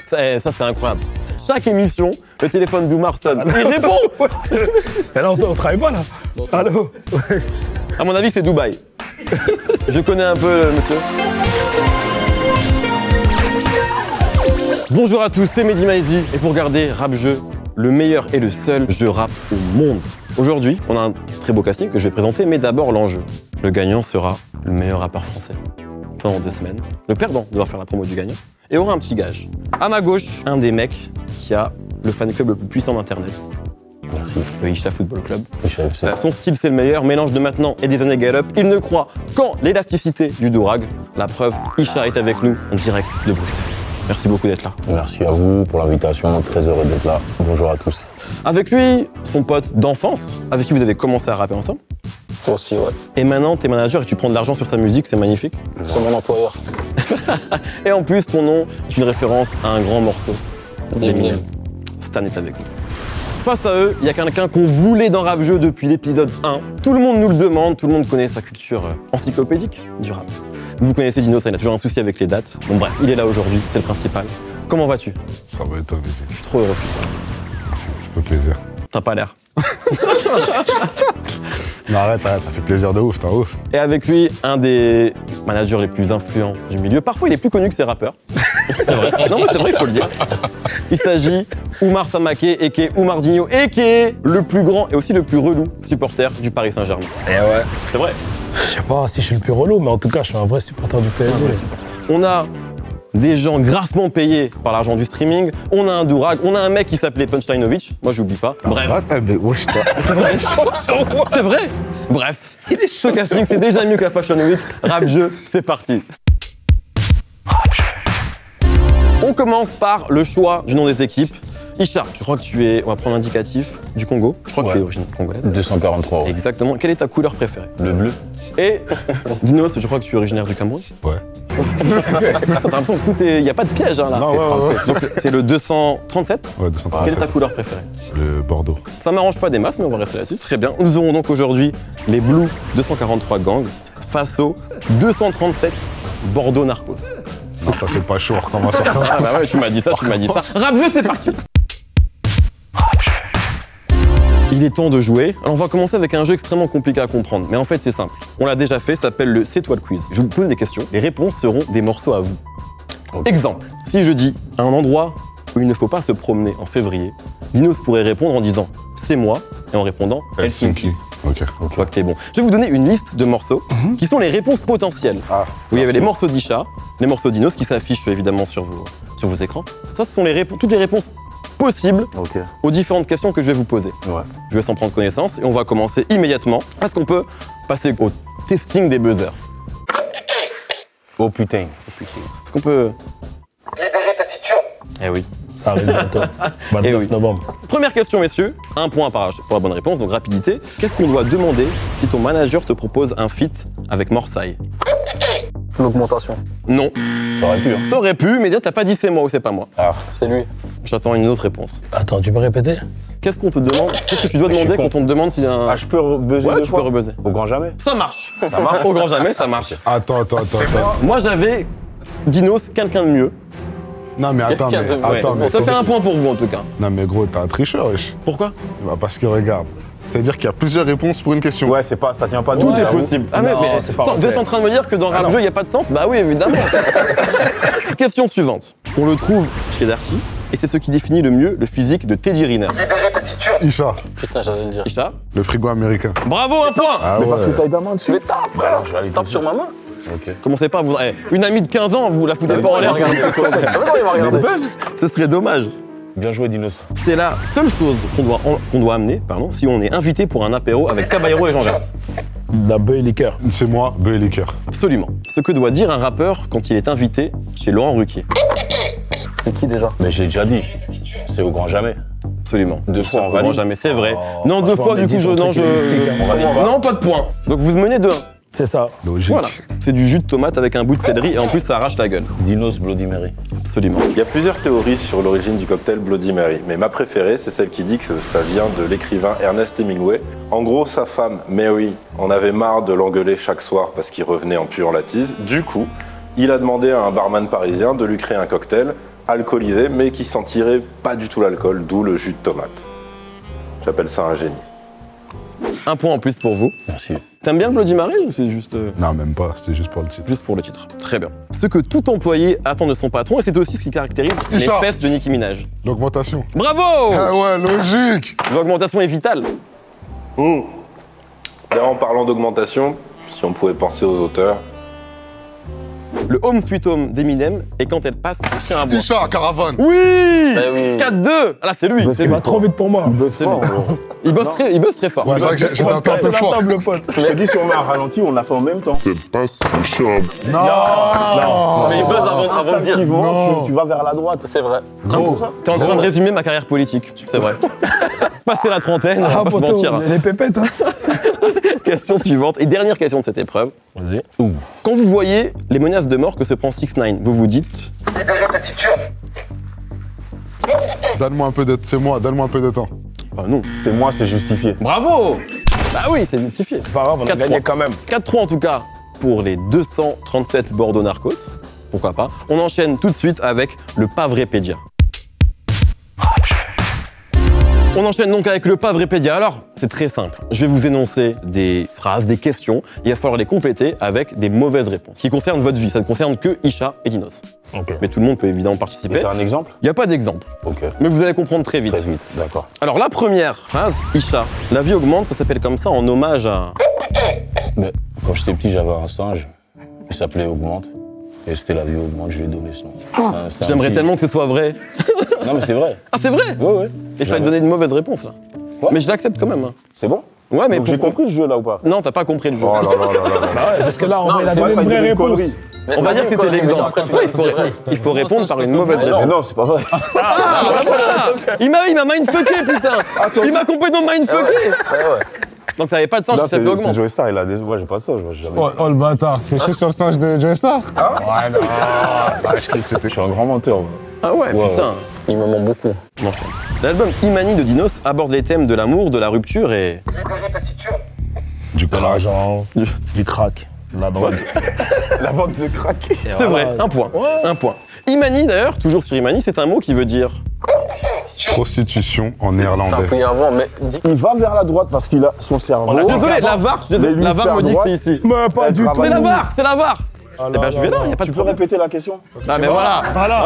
Ça c'est incroyable. Chaque émission, le téléphone d'Oumar sonne. Il répond. Mais là, on travaille pas, là. Allô. À mon avis, c'est Dubaï. Je connais un peu le monsieur. Bonjour à tous, c'est Mehdi Maizi et vous regardez Rap Jeu, le meilleur et le seul jeu rap au monde. Aujourd'hui, on a un très beau casting que je vais présenter, mais d'abord l'enjeu. Le gagnant sera le meilleur rappeur français pendant 2 semaines. Le perdant devra faire la promo du gagnant et aura un petit gage. À ma gauche, un des mecs qui a le fan club le plus puissant d'Internet. Merci. Le Isha Football Club. Isha, son style, c'est le meilleur, mélange de maintenant et des années Gallup. Il ne croit qu'en l'élasticité du Dourag. La preuve, Isha est avec nous en direct de Bruxelles. Merci beaucoup d'être là. Merci à vous pour l'invitation, très heureux d'être là. Bonjour à tous. Avec lui, son pote d'enfance, avec qui vous avez commencé à rapper ensemble. Aussi, ouais. Et maintenant, t'es manager et tu prends de l'argent sur sa musique, c'est magnifique. C'est mon employeur. Et en plus, ton nom est une référence à un grand morceau d'Eminem. Stan est avec nous. Face à eux, il y a quelqu'un qu'on voulait dans Rap Jeu depuis l'épisode 1. Tout le monde nous le demande, tout le monde connaît sa culture encyclopédique du rap. Vous connaissez Dino, ça, il a toujours un souci avec les dates. Bon bref, il est là aujourd'hui, c'est le principal. Comment vas-tu? Ça va et toi, Mehdi? Je suis trop heureux, putain. Merci, ça fait plaisir. T'as pas l'air. Non, arrête, ça fait plaisir de ouf, t'es ouf. Et avec lui, un des managers les plus influents du milieu. Parfois, il est plus connu que ses rappeurs. C'est vrai. Non, mais c'est vrai, il faut le dire. Il s'agit Oumar Samake, a.k.a. Oumardinho, a.k.a. le plus grand et aussi le plus relou supporter du Paris Saint-Germain. Et ouais. C'est vrai. Je sais pas si je suis le plus relou, mais en tout cas, je suis un vrai supporter du PSG. On a des gens grassement payés par l'argent du streaming. On a un Dourag, on a un mec qui s'appelait Punchlinovich. Moi, j'oublie pas. Bref. Mais wesh, toi. C'est vrai. C'est vrai. Bref. Ce casting, c'est déjà mieux que la Fashion Week. Rap Jeu, c'est parti. On commence par le choix du nom des équipes. Isha, je crois que tu es, on va prendre l'indicatif du Congo. Je crois que tu es d'origine congolaise. 243. Ouais. Exactement. Quelle est ta couleur préférée? Le bleu. Et Dinos, je crois que tu es originaire du Cameroun. Ouais. T'as l'impression que tout est, il y a pas de piège hein, là. Non, ouais. Donc c'est le 237. Ouais, 237. Quelle est ta couleur préférée? Le Bordeaux. Ça m'arrange pas des masses, mais on va rester là-dessus. Très bien. Nous aurons donc aujourd'hui les Blue 243 Gang face aux 237 Bordeaux Narcos. Non, ça c'est pas chaud, on recommence à faire. Ah bah ouais, tu m'as dit ça. Rap Jeu, c'est parti. Il est temps de jouer. Alors on va commencer avec un jeu extrêmement compliqué à comprendre, mais en fait c'est simple. On l'a déjà fait, ça s'appelle le C'est toi le quiz. Je vais vous poser des questions, les réponses seront des morceaux à vous. Okay. Exemple, si je dis un endroit où il ne faut pas se promener en février, Dinos pourrait répondre en disant c'est moi et en répondant Helsinki. Ok. Je vois que t'es bon. Je vais vous donner une liste de morceaux qui sont les réponses potentielles. Où il y avait les morceaux d'Isha, les morceaux d'Inos qui s'affichent évidemment sur vos écrans. Ça, ce sont toutes les réponses possibles aux différentes questions que je vais vous poser. Ouais. Je vais s'en prendre connaissance et on va commencer immédiatement. Est-ce qu'on peut passer au testing des buzzers? Oh putain. Est-ce qu'on peut... Libérer ta feature. Eh oui. Ça arrive bientôt. 29 novembre. Première question, messieurs. 1 point pour la bonne réponse, donc rapidité. Qu'est-ce qu'on doit demander si ton manager te propose un feat avec Morsay? L'augmentation. Non. Ça aurait pu, hein. Ça aurait pu, mais déjà, t'as pas dit c'est moi ou c'est pas moi. Ah. C'est lui. J'attends une autre réponse. Attends, tu peux répéter? Qu'est-ce qu'on te demande? Qu'est-ce que tu dois demander quand on te demande si un... Ah, je peux rebuzzer Ouais, deux tu fois peux rebuzzer. Au grand jamais. Ça marche. Ça marche. Au grand jamais, ça marche. Attends. Moi, j'avais Dinos, quelqu'un de mieux. Non, mais attends, Quelqu'un de- Ouais. mais Ça fait un point pour vous, en tout cas. Non, mais gros, t'es un tricheur, wesh. Pourquoi? Bah, parce que regarde, c'est-à-dire qu'il y a plusieurs réponses pour une question. Ouais, c'est pas, ça tient pas Tout debout. est possible. Ah, Non, mais c'est pas attends, vous vrai. êtes en train de me dire que dans Rap Jeu, il n'y a pas de sens? Bah oui, évidemment. Question suivante. On le trouve chez Darky, et c'est ce qui définit le mieux le physique de Teddy Riner. Libérer ta feature. Isha, Putain, j'allais le dire. Isha, le frigo américain. bravo, un point. Ah Mais parce que ouais. t'as ta main dessus. Mais tape, Bah, je vais aller te tape dire. sur ma main. Ok. Commencez pas à vous... une amie de 15 ans, vous la foutez pas en l'air. Ah, non, il m'a regardé. Ce serait dommage. Bien joué, Dinos. C'est la seule chose qu'on doit amener, si on est invité pour un apéro avec Caballero et Jean Jass. De la bœuf et liqueur. C'est moi, bœuf et liqueur. Absolument. Ce que doit dire un rappeur quand il est invité chez Laurent Ruquier. C'est qui déjà? Mais j'ai déjà dit. C'est au grand jamais. Absolument. 2 fois en Vraiment valide. jamais, c'est vrai. Oh, Non, 2 franchement, fois, du Mehdi, coup, ton truc, il est mystique, hein. On valide. Non, pas de point. Donc vous menez 2-1. C'est ça. Logique. Voilà. C'est du jus de tomate avec un bout de céleri et en plus ça arrache la gueule. Dinos Bloody Mary. Absolument. Il y a plusieurs théories sur l'origine du cocktail Bloody Mary, mais ma préférée, c'est celle qui dit que ça vient de l'écrivain Ernest Hemingway. En gros, sa femme, Mary, en avait marre de l'engueuler chaque soir parce qu'il revenait en puant la tise. Du coup, Il a demandé à un barman parisien de lui créer un cocktail alcoolisé, mais qui sentirait pas du tout l'alcool, d'où le jus de tomate. J'appelle ça un génie. Un point en plus pour vous. Merci. T'aimes bien Bloody Mary ou c'est juste... Non, même pas, c'est juste pour le titre. Juste pour le titre. Très bien. Ce que tout employé attend de son patron, et c'est aussi ce qui caractérise les Isha. fesses de Nicki Minaj. L'augmentation. Bravo! Ah ouais, logique. L'augmentation est vitale. D'ailleurs, en parlant d'augmentation, si on pouvait penser aux auteurs, Le Home Sweet Home d'Eminem, et quand elle passe, le chien à bois. Isha, caravane. Oui, Eh oui. 4-2. Ah là, c'est lui. C'est Il lui. va trop vite pour moi. C'est lui. Il bosse très fort. Ouais, c'est vrai que j'étais un peu Passer la fort. table, pote. Je t'ai dit, si on met un ralenti, on l'a fait en même temps. Non. Mais il buzz avant de dire. Non. Tu vas vers la droite. C'est vrai. Gros. T'es en train de résumer ma carrière politique, c'est vrai. Passer la trentaine, on Ah, va pas se poteau, mentir. les pépettes. Hein. Question suivante, et dernière question de cette épreuve. Vas-y. Quand vous voyez les menaces de mort que se prend 6ix9ine, vous vous dites... Donne-moi un peu de... C'est moi, donne-moi un peu de temps. Ah non. C'est moi, c'est justifié. Bravo! Bah oui, c'est justifié. Pas grave, on a 4-3. gagné quand même. 4-3 en tout cas pour les 237 Bordeaux Narcos. Pourquoi pas. On enchaîne tout de suite avec le Pavrépédia. On enchaîne donc avec le Pavrépédia. Alors, c'est très simple. Je vais vous énoncer des phrases, des questions. Il va falloir les compléter avec des mauvaises réponses qui concernent votre vie. Ça ne concerne que Isha et Dinos. Ok. Mais tout le monde peut évidemment participer. Mais t'as un exemple? Il n'y a pas d'exemple, Ok. mais vous allez comprendre très vite. Très vite, d'accord. Alors, la première phrase, Isha, la vie augmente, ça s'appelle comme ça en hommage à... Mais quand j'étais petit, j'avais un singe. Il s'appelait Augmente. Et c'était la vie Augmente, je lui ai donné ce nom. C'était un J'aimerais petit- tellement que ce soit vrai. Non, mais c'est vrai. Ah, c'est vrai? Ouais, ouais. Il fallait donner une mauvaise réponse là. Quoi Mais je l'accepte quand même. Hein. C'est bon? Ouais, mais Donc j'ai pourquoi compris le jeu là ou pas? Non, t'as pas compris le jeu. Oh là là là là là. Bah ouais, parce que là, on Non, il a c'est donné vrai, une il vraie dit une réponse. connerie. On va dire que c'était l'exemple. Ouais, il faut répondre par une mauvaise Mais réponse. non, c'est pas vrai. Ah, bah voilà. Il m'a mindfucké, putain. Il m'a complètement mindfucké. Donc ça avait pas de sens Là, que ça peut c'est augmenter. Joey Star, il a des. Moi, j'ai pas ça, j'ai jamais. Oh le bâtard. T'es chaud sur le stage de Joey Star? Ouais, non. Ah, je sais que c'était Je suis un grand menteur. moi. Ah ouais, Ouais. putain. Il me manque beaucoup. On enchaîne. L'album Imani de Dinos aborde les thèmes de l'amour, de la rupture et... Du De l'argent, du crack, de la drogue. La vente de crack. C'est vrai, un point. Un point. Imani d'ailleurs, toujours sur Imani, c'est un mot qui veut dire... Prostitution en T'as néerlandais. pris avant, mais dis. Il va vers la droite parce qu'il a son cerveau. Désolé, la VAR, je suis désolé, la VAR me dit que c'est ici. Mais pas du tout. C'est la VAR, c'est la VAR. Eh ben je vais là, y a pas de Tu peux problème. répéter la question? Ah mais voilà. Voilà.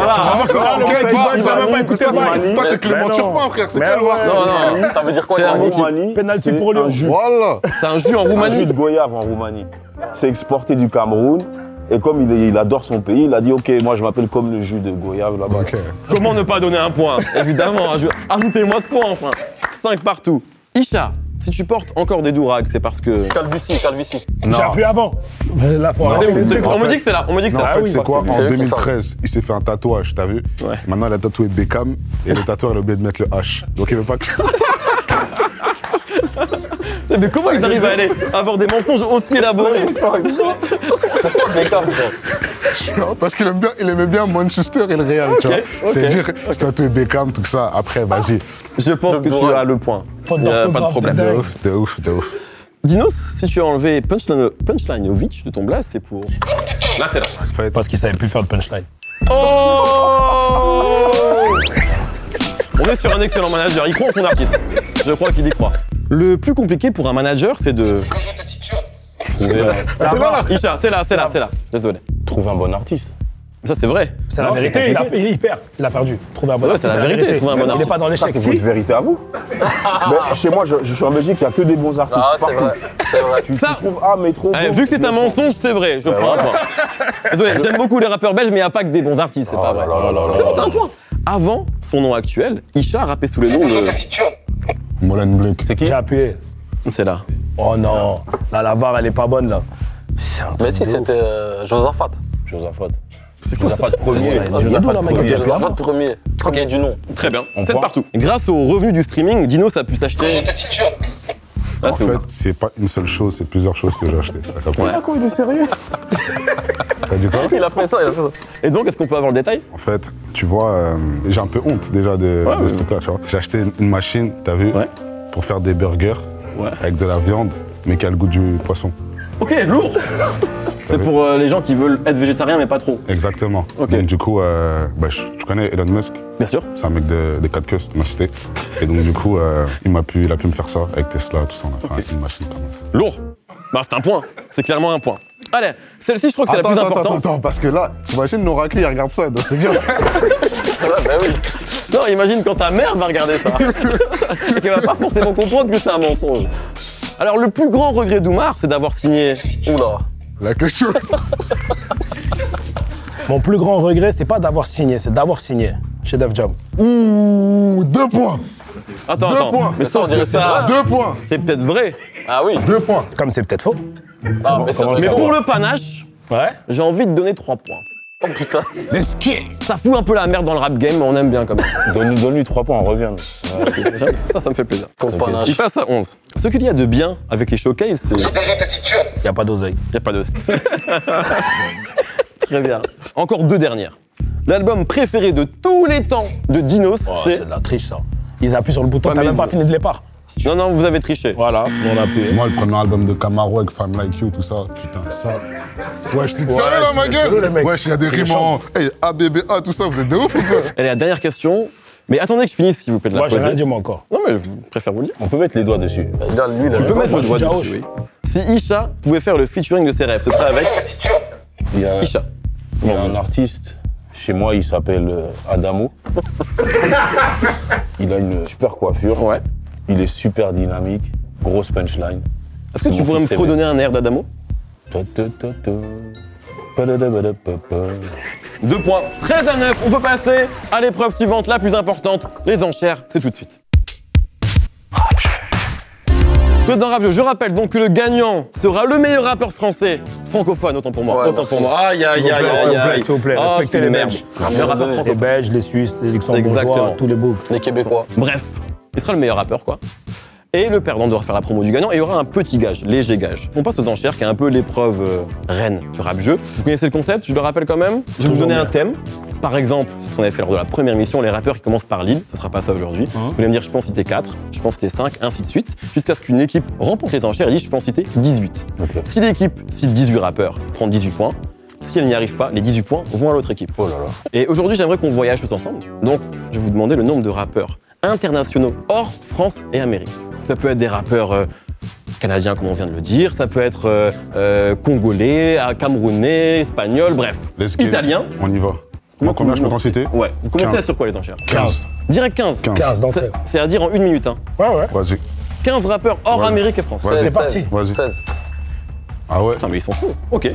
Le mec, il va même pas écouter Toi, ça. t'es Clément Mais Turpin, non. frère. C'est Mais quel ouais. voir Non, non, Ça veut dire quoi C'est toi un mot qui- Roumanie, Penalty c'est pour Lyon. un jus. Voilà. c'est un jus en Un jus Roumanie. de goyave en Roumanie. C'est exporté du Cameroun. Et comme il adore son pays, il a dit ok, moi je m'appelle comme le jus de goyave là-bas. Ok. Comment ne pas donner un point? Évidemment, ajoutez-moi ce point enfin. 5 partout. Isha, si tu portes encore des dourags, c'est parce que... Calvitie. J'ai appuyé avant. Mais là, faut arrêter les trucs. On me dit que c'est là, on me dit que c'est Non, là. en fait, oui, c'est bah, quoi? c'est En lui qui 2013, il s'est fait un tatouage, t'as vu? Ouais. Maintenant, il a tatoué Beckham et le tatoueur, il a oublié de mettre le H. Donc, il veut pas que. Mais comment ils arrivent à avoir des mensonges aussi élaborés? Non, parce qu'il aimait bien Manchester et le Real, tu vois. C'est dire, c'est tatoué Beckham, tout ça. Après, vas-y. Je pense que tu as le point. Faute Il y a pas de d'orthographe, problème. de De dingue. ouf, de ouf, de ouf. Dinos, si tu as enlevé Punchlinovic de ton blast, c'est pour... Là, c'est là. En fait, Parce qu'il savait plus faire de punchline. Oh On est sur un excellent manager, il croit en son artiste. Je crois qu'il y croit. Le plus compliqué pour un manager, c'est de... Isha, c'est là. Désolé. Trouver un bon artiste. Ça, c'est vrai. C'est la Non, vérité, c'est il perd. Il a perdu. Trouver un bon Ouais, artiste, c'est la vérité, trouver un bon Il n'est artiste. pas dans Ça, l'échec. c'est votre Si. vérité à vous. Mais chez moi, je suis en Belgique, il n'y a que des bons artistes. Ah, c'est partout. vrai. C'est vrai. Tu Ça- trouves ah mais trop Allez, bon, vu que c'est je un le prends. mensonge, c'est vrai, je prends un point. Désolé, j'aime beaucoup les rappeurs belges, mais il n'y a pas que des bons artistes, c'est pas vrai. C'est bon, t'as un point. Avant son nom actuel, Isha rappait sous le nom de... Molen Blake. C'est qui? J'ai appuyé. C'est là. Oh non. Là, la barre, elle est pas bonne, là. C'est un truc Mais si, de ouf. c'était Josaphat. Josaphat. C'est quoi ça? Premier. Josaphat premier. Josaphat premier. Premier du nom. Très bien, On 7 prend. partout. Grâce aux revenus du streaming, Dinos a pu s'acheter... Ah, En c'est fait, ouf. c'est pas une seule chose, c'est plusieurs choses que j'ai achetées. T'as compris? Ouais. Quoi, il est sérieux? T'as dit quoi? Il a fait ça. Et donc, est-ce qu'on peut avoir le détail? En fait, tu vois, j'ai un peu honte déjà de ce truc-là, tu vois. J'ai acheté une machine, t'as vu, Ouais. pour faire des burgers Ouais. avec de la viande, mais qui a le goût du poisson. Ok, lourd. C'est pour les gens qui veulent être végétariens mais pas trop. Exactement. Ok. Donc du coup, tu connais Elon Musk, Bien sûr. c'est un mec des 4 queues de ma cité. Et donc du coup, il a pu me faire ça avec Tesla, tout ça. On a fait une machine comme ça. Lourd. Bah c'est un point. C'est clairement un point. Allez, celle-ci je trouve que c'est la plus importante. Attends, parce que là, t'imagines Norakli, il regarde ça, il doit se dire. Ouais, bah oui. Non, imagine quand ta mère va regarder ça. Et qu'elle va pas forcément comprendre que c'est un mensonge. Alors le plus grand regret d'Oumar, c'est d'avoir signé... Oula. La question. Mon plus grand regret, c'est pas d'avoir signé, c'est d'avoir signé chez Def Jam. Ouh, 2 points. Attends, Deux points. Mais Ça, on sauf dirait que que c'est ça, 2 points. c'est peut-être vrai. Ah oui. 2 points. Comme c'est peut-être faux. Ah, mais c'est Mais vrai. pour le panache, Ouais. j'ai envie de donner 3 points. Oh putain. Let's get. Ça fout un peu la merde dans le rap game, mais on aime bien quand même. Donne-lui 3 points, on revient. Ça me fait plaisir. Pour le panache. Il passe à 11. Ce qu'il y a de bien avec les showcases, c'est... Y a pas d'oseille. Y a pas de... Très bien. Encore 2 dernières. L'album préféré de tous les temps de Dinos, Oh, c'est... c'est de la triche, ça. Ils appuient sur le bouton, Ouais, t'as mais même pas ils- fini de les parts. Non, vous avez triché. Voilà, on a appuyé. Moi, le premier album de Camaro avec Femme Like You, tout ça, putain, ça. Wesh, t'es sérieux là, ma je suis sérieux, les gueule? mecs. Wesh, il y a des rimes en. Hey, ABBA, tout ça, vous êtes de ouf ou quoi? Et la dernière question... Mais attendez que je finisse, s'il vous plaît, de la Moi, j'ai poser. rien dit, moi, encore. Non, mais je préfère vous le dire. On peut mettre les doigts dessus. Regarde, lui, là. Tu peux mettre moi, le je doigt suis déjà dessus, oui. Si Isha pouvait faire le featuring de ses rêves, ce serait avec Il y a, Isha. il y a un artiste, chez moi, il s'appelle Adamo. Il a une super coiffure. Ouais. Il est super dynamique. Grosse punchline. Est-ce que C'est tu mon pourrais me préféré. fredonner un air d'Adamo? 2 points. 13 à 9, on peut passer à l'épreuve suivante, la plus importante, les enchères, c'est tout de suite. Vous êtes dans Rap Jeu. Je rappelle donc que le gagnant sera le meilleur rappeur français francophone, autant pour moi. Ouais, autant merci. pour moi. Aïe, aïe, aïe, aïe, aïe. S'il vous plaît, Ah, respectez c'est les une merde. Belges. Le meilleur rappeur Les francophone. Belges, les Suisses, les Exactement. Luxembourgeois, tous les boucs. Les Québécois. Bref, il sera le meilleur rappeur, quoi. Et le perdant devra faire la promo du gagnant et il y aura un petit gage, léger gage. On passe aux enchères, qui est un peu l'épreuve reine du rap jeu. Vous connaissez le concept, je le rappelle quand même. Je vais vous donner un thème. Par exemple, c'est ce qu'on avait fait lors de la première émission, les rappeurs qui commencent par lead, ce sera pas ça aujourd'hui. Vous allez me dire, je peux en citer 4, je peux en citer 5, ainsi de suite, jusqu'à ce qu'une équipe remporte les enchères et dit, je peux en citer 18. Ok. Si l'équipe cite 18 rappeurs, prend 18 points. Si elle n'y arrive pas, les 18 points vont à l'autre équipe. Oh là là. Et aujourd'hui, j'aimerais qu'on voyage tous ensemble. Donc, je vais vous demander le nombre de rappeurs internationaux hors France et Amérique. Ça peut être des rappeurs canadiens, comme on vient de le dire. Ça peut être congolais, camerounais, espagnol, bref. Let's get. Italien. On y va. Moi, combien je peux t'en citer? Ouais. Vous commencez 15. à sur quoi les enchères? 15. Direct 15. 15 d'entrée. C'est à dire en 1 minute. Hein. Ouais, ouais. Vas-y. 15 rappeurs hors Ouais. Amérique et France. Ouais. C'est 16, parti. 16. Vas-y. 16. Ah ouais? Putain, mais ils sont chauds. Ok.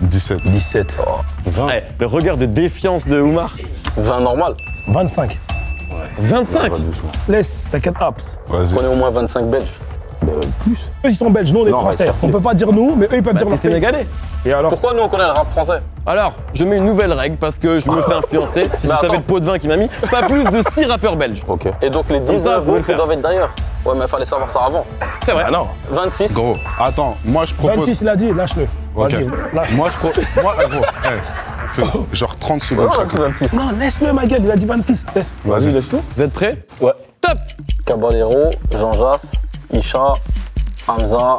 17. 17. 20. Ouais, le regard de défiance de Oumar. 20 normal. 25. 25. Pas doucement. Laisse, t'inquiète, Apps. Vas-y. On est au moins 25 Belges. Plus. Eux, ils sont belges, nous, on est Non, français. arrête. On peut pas dire nous, mais eux, ils peuvent dire T'es leur pays. sénégalais. Et alors? Pourquoi nous on connaît le rap français? Alors, je mets une nouvelle règle parce que je me fais influencer. Si vous Mais savez attends. le pot de vin qu'il m'a mis, pas plus de 6 rappeurs belges. Ok. Et donc les ça, 19 vous pouvez le autres faire. doivent être d'ailleurs. Ouais, mais il fallait savoir ça avant. C'est vrai. Ah non. 26. Gros, attends, moi je propose. 26, il a dit, lâche-le. Ok. Vas-y, lâche. Moi je propose. Moi, gros, fais genre 30 secondes. Ouais, chacun. 26. Non, laisse-le, ma gueule, il a dit 26. Laisse. Vas-y, laisse-le. Vous êtes prêts? Ouais. Top. Caballero, Jean Jass, Isha, Hamza,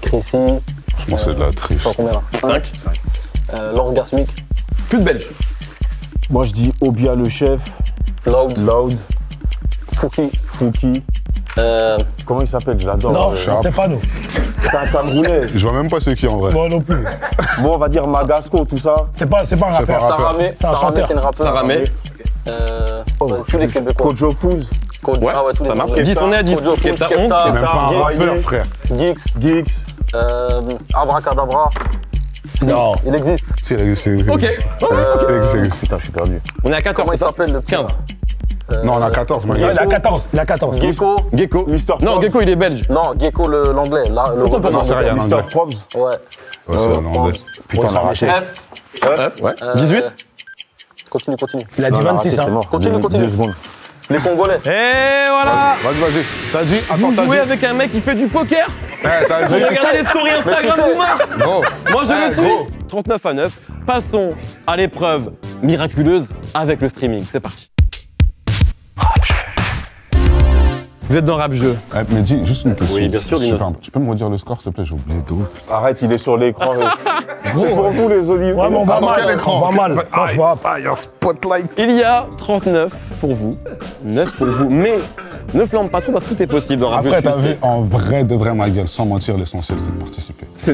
Chrissy. Je pense que c'est de la triche. Je sais pas combien là. 5. L'orgasmique. Plus de belges. Moi, je dis Obia le chef, Loud. Loud, Fouki. Fouki. Comment il s'appelle? Je l'adore. Non, Sharp. c'est pas nous. C'est un Camerounais. Je vois même pas c'est qui en vrai. Moi non plus. Bon, on va dire Magasco, tout ça. C'est pas un rappeur. pas un Saramé. C'est un Saramé, chanteur. c'est une rappeuse. Saramé. Vas-y, tous les Québécois. Kojo Fools. Ouais, Ah ouais, tous ça les marche. Anglais. 10, on est à 10. Kojo Fools, Skepta, Skepta. 11. C'est même pas un Rise. rappeur, frère. Geeks. Geeks. Abracadabra. Non. Il existe. Si, il existe. Il Ok. existe. Ouais, ouais. Il existe, il existe. Putain, je suis perdu. On est à 14. Comment il c'est ça s'appelle le petit 15. Non, on a 14, moi. Il a 14. Il a 14. Gecko. Gecko. Mister Non, Probs. Gecko, il est belge. Non, Gecko l'anglais. Là, le Autant pour moi, c'est rien, Mister anglais. Probs. Ouais. Ouais, c'est en anglais. Putain, on a raté. F. F, ouais. 18. Continue. Il a dit Non, on a 26, raté, c'est hein. mort. Continue. 2 secondes. Les Congolais. Et voilà. Vas-y. T'as dit. Vous Attends, jouez t'as dit. avec un mec qui fait du poker. T'as dit. Regardez les stories Instagram d'Oumar. Gros. Moi, je le gros. suis. 39 à 9. Passons à l'épreuve miraculeuse avec le streaming. C'est parti. Vous êtes dans Rap Jeu. Mais dis, juste une question. Oui, bien sûr, Dinos. Tu peux me redire le score, s'il te plaît? J'ai oublié de ouf. Arrête, il est sur l'écran. C'est pour vous, les auditeurs. Ouais, mais on va mal. quel écran? On va mal. Franchement. Ah, il y a un spotlight. Il y a 39 pour vous. 9 pour vous. Mais ne flambe pas trop parce que tout est possible dans Rap Jeu. Après, tu t'as le sais. vu, en vrai de vrai, ma gueule, sans mentir, l'essentiel, c'est de participer. Ça,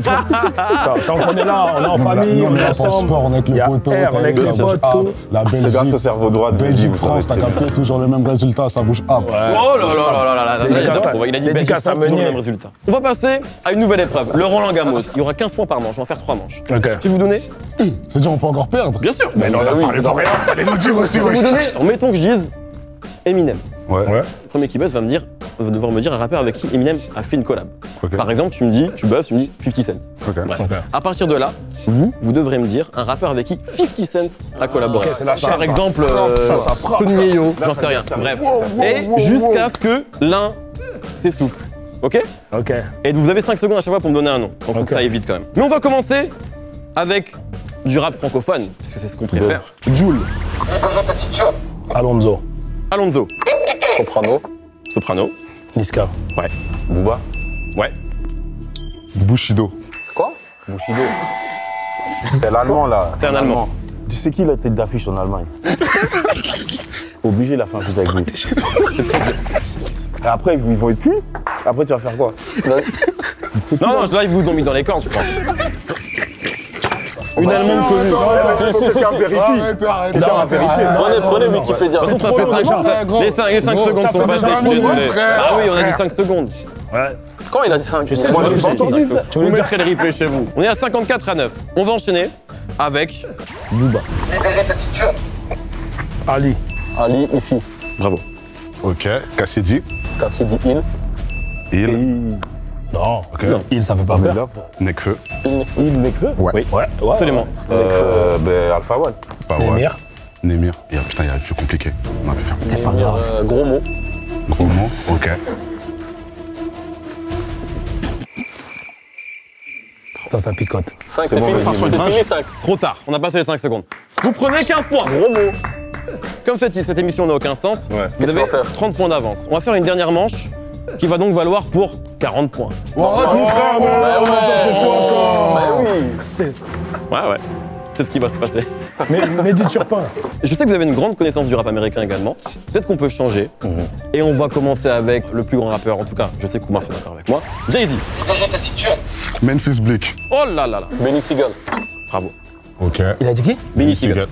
tant qu'on est là, on est en famille, Non, on mais est là, ensemble. sport, on est avec Il y le a poteau, R, on est avec les potes, tout. la C'est grâce au Belgique. cerveau droit de Belgique, vous Belgique-France, t'as savez très capté toujours le même résultat, ça bouge up. Oh là là là là là. Dédicace à- Il a dit dédicace Belgique, à toujours le Meunier. même résultat. On va passer à une nouvelle épreuve, le Roland Gamos. Il y aura 15 points par manche, on va en faire 3 manches. Ok. Je vais vous donner. C'est-à-dire, on peut encore perdre. Bien sûr. Mais non, on a parlé pour rien. Fallait nous dire aussi, Je vais vous ouais. donner. Alors, mettons que je dise Eminem. Ouais. Le premier qui buzz va devoir me dire un rappeur avec qui Eminem a fait une collab. Ok. Par exemple, tu buzzes, tu me dis 50 Cent. Ok. Bref. Ok. À partir de là, vous devrez me dire un rappeur avec qui 50 Cent a collaboré. Ok, c'est la Par chasse, exemple, ça prend. Tony Yayo, j'en sais rien. Bref. Et jusqu'à ce que l'un s'essouffle. Ok? Ok. Et vous avez 5 secondes à chaque fois pour me donner un nom. Donc faut Ok. que ça aille vite quand même. Mais on va commencer avec du rap francophone, parce que c'est ce qu'on préfère. Jul, Alonso. Alonso, Soprano. Soprano. Niska. Ouais. Booba. Ouais. Bushido. Quoi? Bushido. C'est l'allemand là. C'est un Allemand. Tu sais qui la tête d'affiche en Allemagne? Obligé, il a fait un truc avec lui. Et après, ils vont être cuits. Après, tu vas faire quoi? Non, là, ils vous ont mis dans les cordes, je crois. Une Allemande connue. Prenez Wikipédia. De toute façon, ça fait 5 gros. Les 5 Gros, secondes ça sont fait passées, je suis 20 minutes, désolé. frère. Ah oui, on a dit 5 secondes. Ouais. Quand il a dit 5? Je sais, Moi, je je sais. sais. Tu Vous veux dire mettrez le replay chez vous. On est à 54-9. On va enchaîner avec Booba. Ali. Ali, Ifi. Bravo. Ok, Cassidy. Cassidy Hill. Il. Non. Il, ça fait pas peur. Nekfeu. Il n'est que Ouais. Oui. Ouais. Absolument. Alpha One. Pas ouais. Némir. Némir. Putain, il y a plus compliqué. On avait fait C'est pas grave. Gros mot. gros mot. Ok. Ça picote. 5, c'est fini. C'est fini 5. Trop tard. On a passé les 5 secondes. Vous prenez 15 points. Gros mot. Comme cette émission n'a aucun sens, vous Qu'est-ce avez qu'on va faire 30 points d'avance. On va faire une dernière manche qui va donc valoir pour 40 points. Ouais. C'est ce qui va se passer. Mais dis Turpin. Je sais que vous avez une grande connaissance du rap américain également. Peut-être qu'on peut changer. Et on va commencer avec le plus grand rappeur, en tout cas, je sais que Koumar sera d'accord avec moi, Jay-Z. Memphis Bleak. Oh là là là. Benny Siegel. Bravo. Ok. Il a dit qui? Benny Siegel.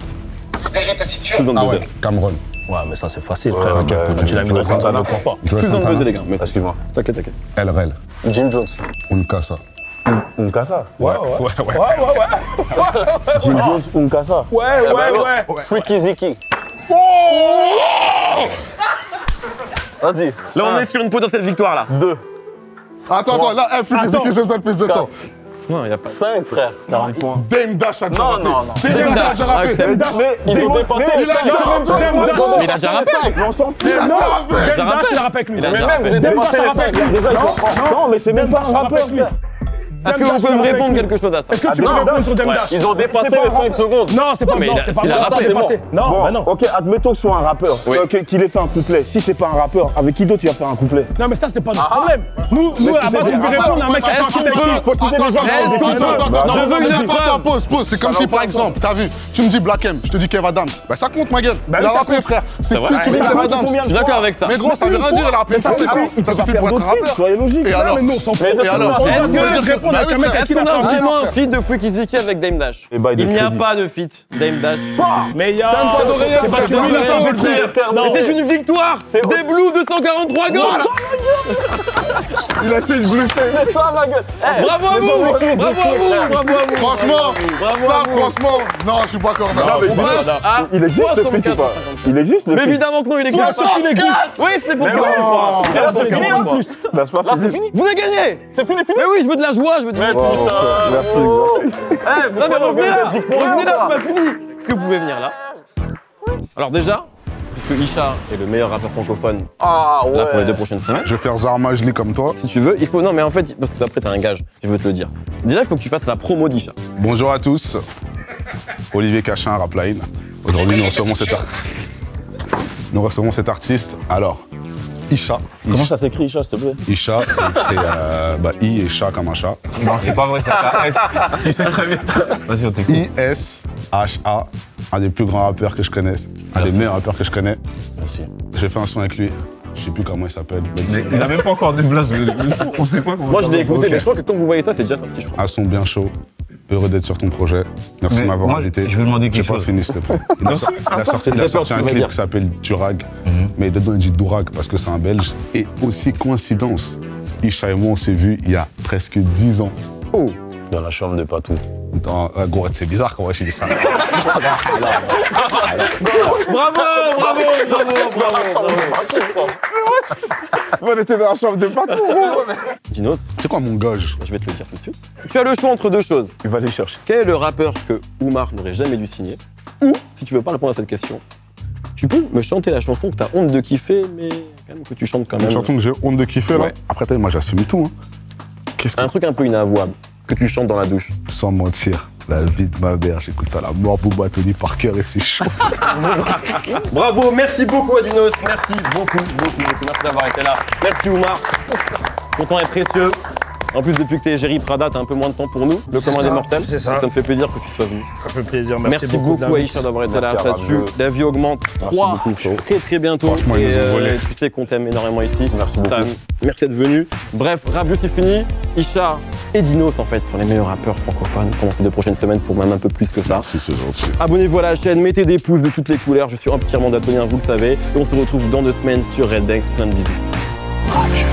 Plus en Ah buzzer. ouais, Cameron. Ouais, mais ça c'est facile, frère. bah, Tu l'as mis dans son zone de confort. Joël Plus en Santana. buzzer, les gars. Mais Excuse-moi. t'inquiète. LRL. Jim Jones. Unkasa. Unkasa. Ouais. Jim Jones, Unkasa. Ouais. Freaky Ziki. Vas-y. Là, on est sur une potentielle victoire, là. 2. Attends, là, plus que j'ai besoin de plus de temps. Non, y a pas. 5, frère. 40 points. Dame Dash a déjà rappé. non. Dame Dash a rappé. Accepte. Mais ils ont dépassé les 5. Mais il a déjà rappé. Mais on s'en fout. Il a déjà rappé. Déjà rappé. Il a rappé avec lui. Il a Mais déjà même, rappé. vous avez dépassé les 5. Non, mais c'est même pas un rappeur. Est-ce que vous pouvez me répondre quelque chose à ça? Est-ce que tu peux répondre sur Dame Dash? Ils ont dépassé les 5 secondes. Non, c'est pas mais non, il a- c'est pas il a ça, rappé, c'est c'est passé. Non, bah non. Ok, admettons que ce soit un rappeur, Oui. qu'il ait fait un couplet. Si c'est pas un rappeur, avec qui d'autre tu vas faire un couplet? Non, mais ça, c'est pas notre problème. Nous, à la base, on veut répondre à un mec qui a Est-ce qu'on peut? Je veux une preuve. Pause. C'est comme si, par exemple, t'as vu, tu me dis Black M, je te dis Kev Adams. Bah ça compte, ma gueule. Bah Il a oui, ça rappé, compte. frère. C'est vrai. plus que Ça Kev compte Adams. Je suis d'accord avec ça. Mais gros, ça veut rien dire, il a rappé. Ça suffit pour être un rappeur. Soyez logique. Et alors? mais nous, on s'en fout. Et alors? Est-ce que- répondre à un mec Est-ce qu'on a vraiment un feat de Freaky Ziki avec Dame Dash? Et bail de Il n'y a crédit. pas de feat Dame Dash. Mais il y a. Dame, ça devrait C'est être parce que Dame, lui, il a Dame, pas Dame, envie de dire. Et c'est une victoire des Blues de 143 gauche. Il a essayé de bluffer. C'est ça, ma gueule. Bravo à vous. Bravo à vous. Franchement, Bravo ça, à vous. franchement, non, je suis pas corda. On passe à Il existe le feat ou 64. pas? Il existe le Mais feat? évidemment que non, il existe. 64. Oui, c'est pour 43. Et là, c'est fini en plus. Là, c'est pas Là, c'est fini. fini. Vous avez gagné. C'est fini. Mais oui, je veux de la joie, je veux de la Mais putain. Merci. Non mais revenez là, revenez là, c'est pas fini. Est-ce que vous pouvez venir là? Alors déjà, puisque Isha est le meilleur rappeur francophone Ah là pour les 2 ouais. prochaines semaines, Je vais faire Zarma Jli comme toi. si tu veux, il faut... Non mais en fait, parce que après t'as un gage, je veux te le dire. Déjà, il faut que tu fasses la promo d'Isha. Bonjour à tous. Olivier Cachin, Rapline. Aujourd'hui, nous recevons cet artiste. Alors, Isha. Comment ça s'écrit, Isha, s'il te plaît? Isha, c'est écrit I et chat comme un chat. Non, c'est pas vrai, ça. Tu sais très bien. Vas-y, on t'écoute. I-S-H-A, un des plus grands rappeurs que je connaisse, un des meilleurs rappeurs que je connais. Merci. J'ai fait un son avec lui, je sais plus comment il s'appelle. Il a même pas encore de blase, on sait pas comment. Moi, je l'ai écouté, Ok. mais je crois que quand vous voyez ça, c'est déjà sorti, je crois. Un son bien chaud, heureux d'être sur ton projet. Merci de Mais m'avoir moi, invité. je vais demander J'ai quelque pas chose. fini, s'il te plaît. Il a sorti J'ai peur de ce un qu'il va clip dire. qui s'appelle Durag, mais dedans il dit Durag parce que c'est un Belge. Et aussi, coïncidence, Isha et moi on s'est vus il y a presque 10 ans. Oh, Dans la chambre de Patou. Gros, c'est bizarre comment je dis ça. On était dans la chambre de Patou. Dinos, C'est quoi mon gage? je vais te le dire tout de suite. Tu as le choix entre deux choses. Il va les chercher. Quel est le rappeur que Oumar n'aurait jamais dû signer? Ou, si tu veux pas répondre à cette question, tu peux me chanter la chanson que t'as honte de kiffer, mais quand même que tu chantes quand Une même. chanson que j'ai honte de kiffer là. Ouais. Après, moi j'assume tout. Hein. Qu'est-ce que Un truc un peu inavouable, que tu chantes dans la douche. Sans mentir, la vie de ma mère, j'écoute à la mort Booba Tony Parker et c'est chaud. Bravo, merci beaucoup Adinos, merci beaucoup, merci d'avoir été là. Merci Oumar, ton temps est précieux. En plus, depuis que t'es Géry Prada, t'as un peu moins de temps pour nous, le commun des mortels. c'est ça. Ça me fait plaisir que tu sois venu. Ça fait plaisir, Merci beaucoup de l'invite. Aïcha d'avoir été là. Merci à Ça tue. Rabjeu. La vie augmente 3 beaucoup, frérot. très bientôt. Franchement, ils Et, nous ont volé. tu sais qu'on t'aime énormément ici. Merci beaucoup. Merci d'être venu. Bref, Rabjeu c'est fini. Isha et Dinos en fait sont les meilleurs rappeurs francophones pendant ces 2 prochaines semaines pour même un peu plus que ça. Merci, c'est gentil. Abonnez-vous à la chaîne, mettez des pouces de toutes les couleurs. Je suis entièrement daltonien, vous le savez. Et on se retrouve dans 2 semaines sur Red Banks. Plein de bisous. Rabjeu.